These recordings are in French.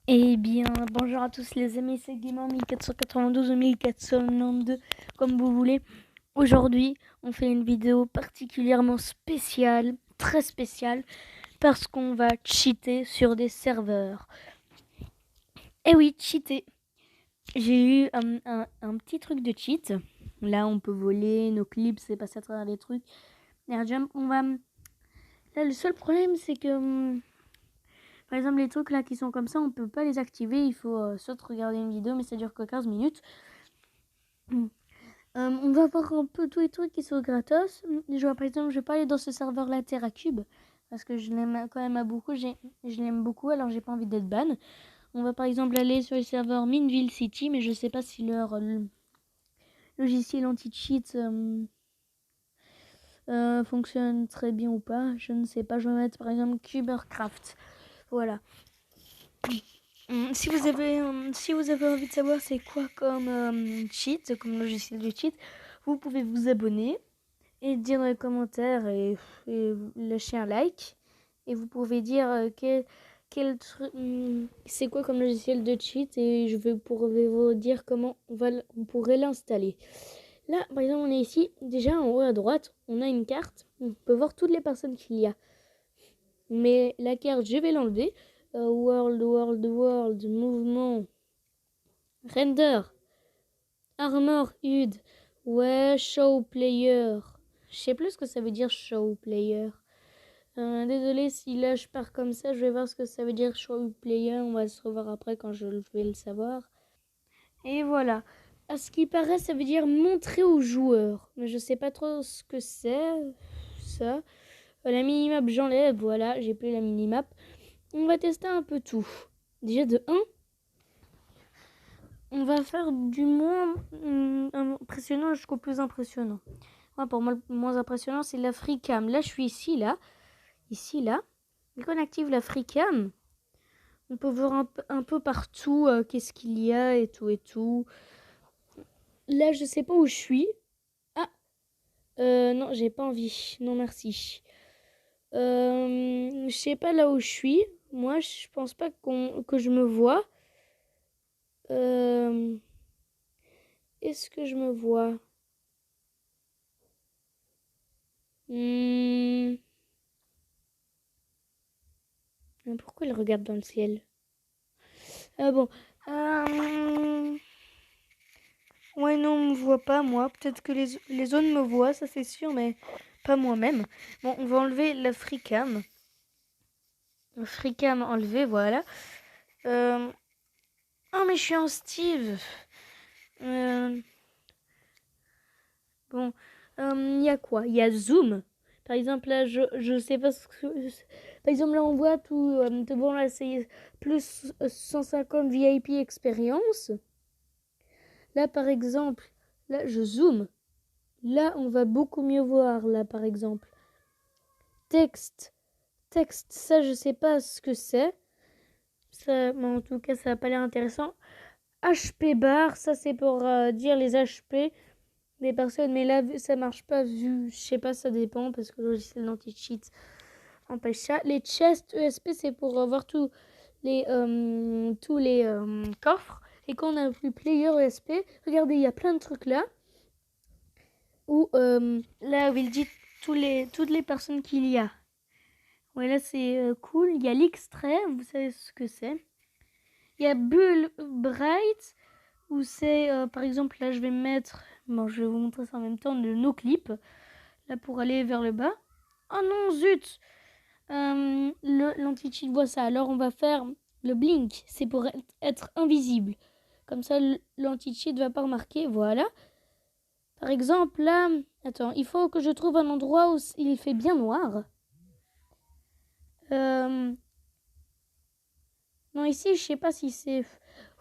Eh bien, bonjour à tous les amis, c'est Guimard 1492 ou 1492, comme vous voulez. Aujourd'hui, on fait une vidéo particulièrement spéciale, très spéciale, parce qu'on va cheater sur des serveurs. Eh oui, cheater. J'ai eu un petit truc de cheat. Là, on peut voler, nos clips, c'est passer à travers les trucs. Airjump, on va... Là, le seul problème, c'est que... Par exemple, les trucs là qui sont comme ça, on peut pas les activer. Il faut soit regarder une vidéo, mais ça dure que 15 minutes. On va voir un peu tous les trucs qui sont gratos. Je vois par exemple, je vais pas aller dans ce serveur là TerraCube parce que je l'aime quand même à beaucoup. Je l'aime beaucoup, alors j'ai pas envie d'être ban. On va par exemple aller sur le serveur Mineville City, mais je sais pas si leur logiciel anti-cheat fonctionne très bien ou pas. Je ne sais pas. Je vais mettre par exemple Cubercraft. Voilà. Si vous avez envie de savoir c'est quoi comme cheat, comme logiciel de cheat, vous pouvez vous abonner et dire dans les commentaires et lâcher un like. Et vous pouvez dire c'est quoi comme logiciel de cheat et pourrais vous dire comment on pourrait l'installer. Là, par exemple, on est ici. Déjà, en haut à droite, on a une carte. On peut voir toutes les personnes qu'il y a. Mais la carte, je vais l'enlever. World, mouvement, render, armor, HUD. Ouais, show player. Je sais plus ce que ça veut dire show player. Désolé si là je pars comme ça, je vais voir ce que ça veut dire show player. On va se revoir après quand je vais le savoir. Et voilà. À ce qui paraît, ça veut dire montrer aux joueurs. Mais je sais pas trop ce que c'est. Ça. La minimap, j'enlève. Voilà, j'ai plus la minimap. On va tester un peu tout. Déjà de 1, on va faire du moins impressionnant jusqu'au plus impressionnant. Ouais, pour moi, le moins impressionnant, c'est la FreeCam. Là, je suis ici, là. Ici, là. Dès qu'on active la FreeCam, on peut voir un peu partout qu'est-ce qu'il y a et tout et tout. Là, je sais pas où je suis. Ah, non, j'ai pas envie. Non, merci. Je sais pas là où je suis. Moi, je pense pas que je me vois. Est-ce que je me vois? Pourquoi il regarde dans le ciel? Bon. Ouais, non, on me voit pas, moi. Peut-être que les autres me voient, ça c'est sûr, mais pas moi-même. Bon, on va enlever la FreeCam. FreeCam enlevé, voilà. Oh, mais je suis en Steve. Bon, il y a quoi? Il y a Zoom. Par exemple, là, je sais pas ce que... Par exemple, là, on voit tout... bon, là, c'est plus 150 VIP expérience. Là, par exemple, là, je zoome. Là, on va beaucoup mieux voir, là, par exemple. Texte, ça, je sais pas ce que c'est. Ça, mais en tout cas, ça n'a pas l'air intéressant. HP bar, ça, c'est pour dire les HP des personnes. Mais là, ça marche pas, vu, je sais pas, ça dépend, parce que le logiciel d'anti-cheat empêche ça. Les chests ESP, c'est pour voir tous les coffres. Et quand on a plus player ESP, regardez, il y a plein de trucs là. Où là où il dit toutes les personnes qu'il y a. Ouais, là c'est cool. Il y a l'extrait, vous savez ce que c'est. Il y a Bull Bright, où c'est par exemple, là je vais mettre, bon je vais vous montrer ça en même temps, le no-clip, là pour aller vers le bas. Oh non, zut, l'anti-cheat voit ça. Alors on va faire le blink, c'est pour être invisible. Comme ça l'anti-cheat va pas remarquer, voilà. Par exemple, là, attends, il faut que je trouve un endroit où il fait bien noir. Non, ici, je sais pas si c'est...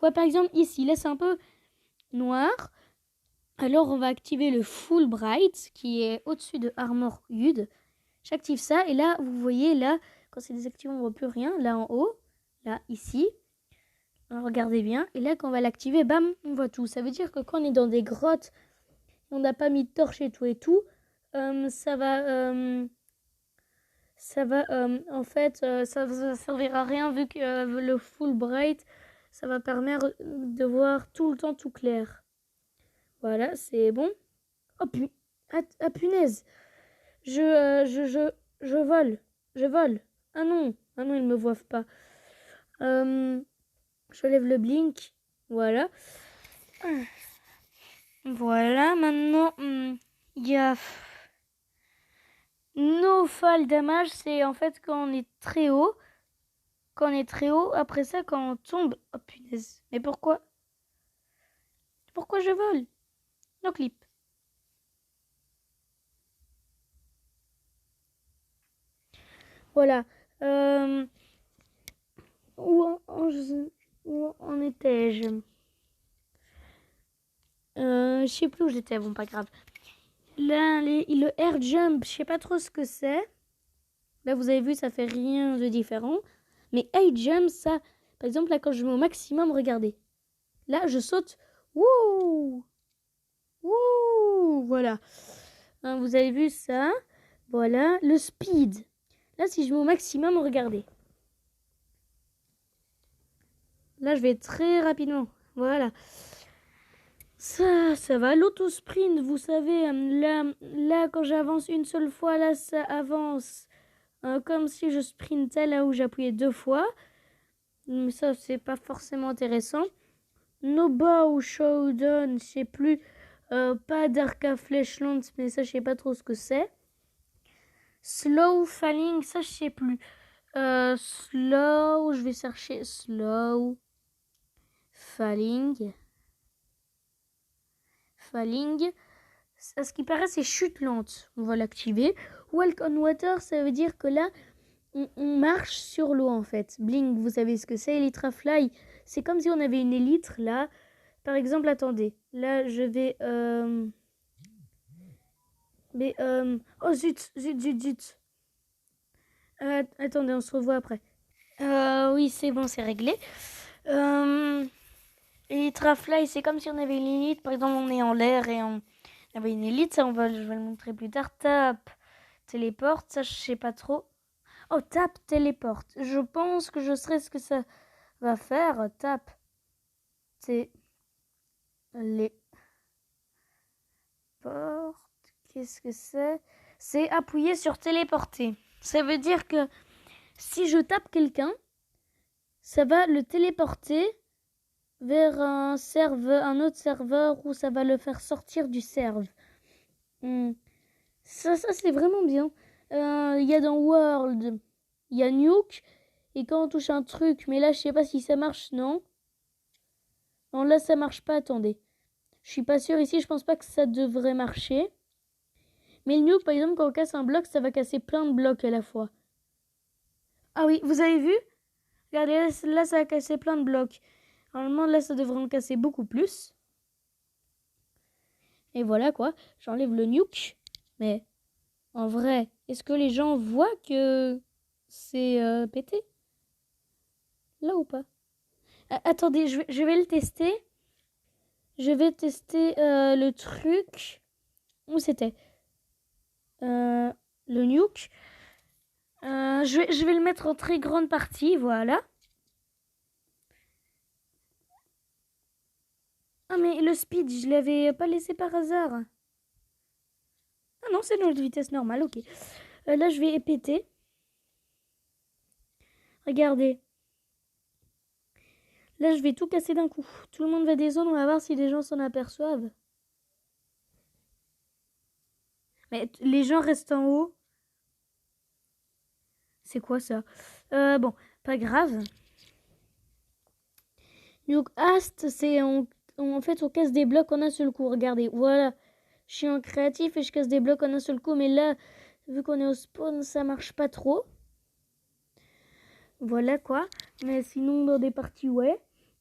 Ouais, par exemple, ici, là, c'est un peu noir. Alors, on va activer le Full Bright, qui est au-dessus de Armor HUD. J'active ça, et là, vous voyez, là, quand c'est désactivé, on voit plus rien. Là, en haut, là, ici. Alors, regardez bien. Et là, quand on va l'activer, bam, on voit tout. Ça veut dire que quand on est dans des grottes, on n'a pas mis de torche et tout, ça va ça va, en fait, ça ne servira à rien vu que le full bright, ça va permettre de voir tout le temps tout clair. Voilà, c'est bon. Oh, punaise, je, euh, je, je, je vole, je vole. Ah non, ils me voient pas. Je lève le blink, voilà. Voilà, maintenant, il y a no fall damage, c'est en fait quand on est très haut. Quand on est très haut, après ça, quand on tombe... Oh punaise, mais pourquoi? Pourquoi je vole? No clip. Voilà. Euh, où en étais-je? Je sais plus où j'étais, bon, pas grave. Là, le air jump, je sais pas trop ce que c'est. Là, vous avez vu, ça fait rien de différent. Mais high jump, ça, par exemple, là, quand je mets au maximum, regardez. Là, je saute. Wouh! Wouh! Voilà. Hein, vous avez vu ça? Voilà. Le speed. Là, si je mets au maximum, regardez. Là, je vais très rapidement. Voilà. Ça va. L'auto-sprint, vous savez, là, quand j'avance une seule fois, là, ça avance. Comme si je sprintais là où j'appuyais 2 fois. Mais ça, c'est pas forcément intéressant. No bow showdown, je sais plus. Pas d'arc à flèche lente, mais ça, je sais pas trop ce que c'est. Slow falling, ça, je sais plus. Slow, je vais chercher slow falling. Falling. À ce qui paraît, c'est chute lente. On va l'activer. Walk on water, ça veut dire que là, on marche sur l'eau en fait. Blink, vous savez ce que c'est. Elytra fly, c'est comme si on avait une élytre là. Par exemple, attendez. Là, je vais. Oh zut. Attendez, on se revoit après. Oui, c'est bon, c'est réglé. Elytra fly, c'est comme si on avait une élite. Par exemple, on est en l'air et on avait une élite. Ça, je vais le montrer plus tard. Tap, téléporte. Ça, je sais pas trop. Oh, tap, téléporte. Je pense que je sais ce que ça va faire. Tap, téléporte. Qu'est-ce que c'est? C'est appuyer sur téléporter. Ça veut dire que si je tape quelqu'un, ça va le téléporter vers un autre serveur ou ça va le faire sortir du serve. Ça c'est vraiment bien. Il y a dans World, il y a Nuke. Et quand on touche un truc, mais là je sais pas si ça marche, non. Non, là ça marche pas, attendez. Je suis pas sûre ici, je pense pas que ça devrait marcher. Mais le nuke, par exemple, quand on casse un bloc, ça va casser plein de blocs à la fois. Ah oui, vous avez vu? Regardez, là ça a cassé plein de blocs. Normalement, là, ça devrait en casser beaucoup plus. Et voilà quoi, j'enlève le nuke. Mais en vrai, est-ce que les gens voient que c'est pété? Là ou pas? Attendez, je vais le tester. Je vais tester le truc. Où c'était? Le nuke. Je vais le mettre en très grande partie, voilà. Ah mais le speed, je l'avais pas laissé par hasard. Ah non, c'est notre vitesse normale, ok. Là, je vais péter. Regardez. Là, je vais tout casser d'un coup. Tout le monde va descendre, on va voir si les gens s'en aperçoivent. Mais les gens restent en haut. C'est quoi ça? Bon, pas grave. Donc, Ast, c'est en fait, on casse des blocs en un seul coup. Regardez, voilà. Je suis en créatif et je casse des blocs en un seul coup. Mais là, vu qu'on est au spawn, ça marche pas trop. Voilà quoi. Mais sinon, dans des parties, ouais.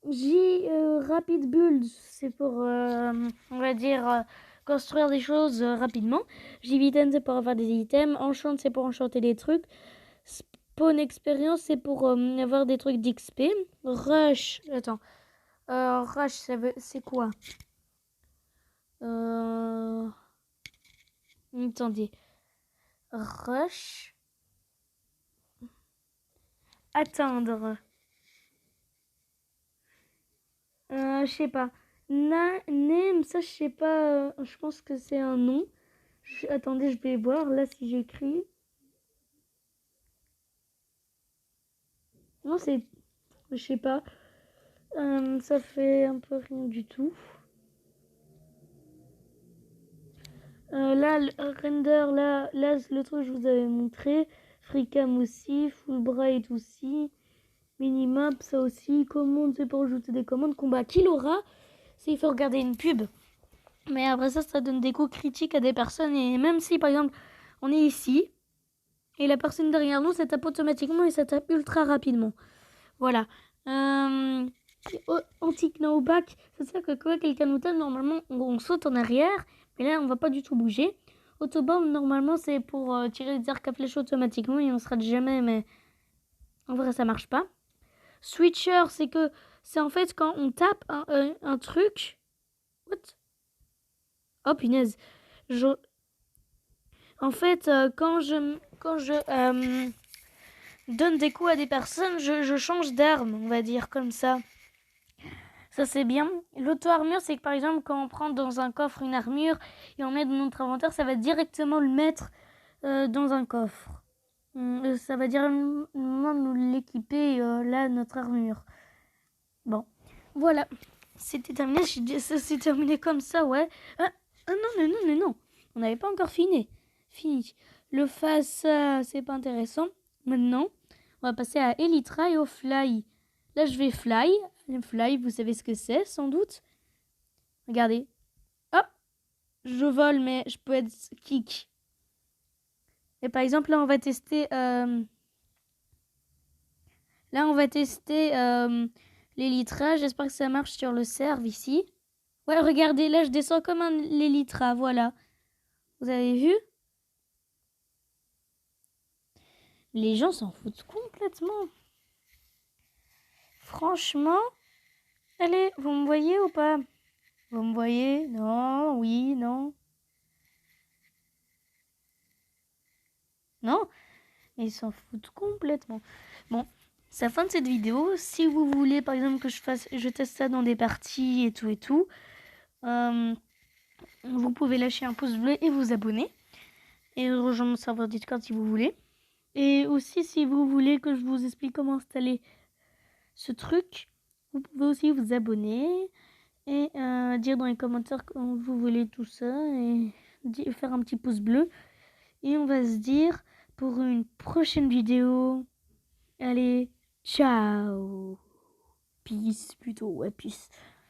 J'ai Rapid Build, c'est pour, on va dire, construire des choses rapidement. J-Viten, c'est pour avoir des items. Enchant, c'est pour enchanter des trucs. Spawn Experience, c'est pour avoir des trucs d'XP. Rush, attends. Rush, c'est quoi? Attendez. Rush. atteindre. Je sais pas. Nem, ça je sais pas. Je pense que c'est un nom. Attendez, je vais voir là si j'écris. Non, c'est. Je sais pas. Ça fait un peu rien du tout. Là, le render, là, le truc que je vous avais montré. FreeCam aussi, Fulbright aussi. Minimap, ça aussi. Commande, c'est pour ajouter des commandes. Combat qu'il aura, c'est il faut regarder une pub. Mais après ça donne des coups critiques à des personnes. Et même si, par exemple, on est ici, et la personne derrière nous, ça tape automatiquement et ça tape ultra rapidement. Voilà. Anti-knowback, c'est ça que quand quelqu'un nous tape, normalement, on saute en arrière. Mais là, on va pas du tout bouger. Autobomb, normalement, c'est pour tirer des arcs à flèches automatiquement et on se rate jamais, mais en vrai, ça marche pas. Switcher, c'est en fait quand on tape un truc. What? Oh punaise. En fait, quand je donne des coups à des personnes, je change d'arme, on va dire comme ça. Ça c'est bien. L'auto-armure, c'est que par exemple, quand on prend dans un coffre une armure et on met dans notre inventaire, ça va directement le mettre dans un coffre. Ça va directement nous l'équiper, là, notre armure. Bon, voilà. C'était terminé. Ça s'est terminé comme ça, ouais. Non. On n'avait pas encore fini. Le face, c'est pas intéressant. Maintenant, on va passer à Elytra et au Fly. Là, je vais Fly. Le Fly, vous savez ce que c'est, sans doute. Regardez. Hop, je vole, mais je peux être kick. Et par exemple, là, on va tester... l'Elytra. J'espère que ça marche sur le serve ici. Ouais, regardez, là, je descends comme un l'Elytra, voilà. Vous avez vu? Les gens s'en foutent complètement. Franchement, allez, vous me voyez ou pas? Vous me voyez? Non, oui, non. Non? Ils s'en foutent complètement. Bon, c'est la fin de cette vidéo. Si vous voulez, par exemple, que je teste ça dans des parties et tout, vous pouvez lâcher un pouce bleu et vous abonner. Et rejoindre mon serveur Discord si vous voulez. Et aussi, si vous voulez que je vous explique comment installer ce truc, vous pouvez aussi vous abonner et dire dans les commentaires quand vous voulez tout ça et faire un petit pouce bleu. Et on va se dire pour une prochaine vidéo. Allez, ciao. Peace plutôt, ouais, peace.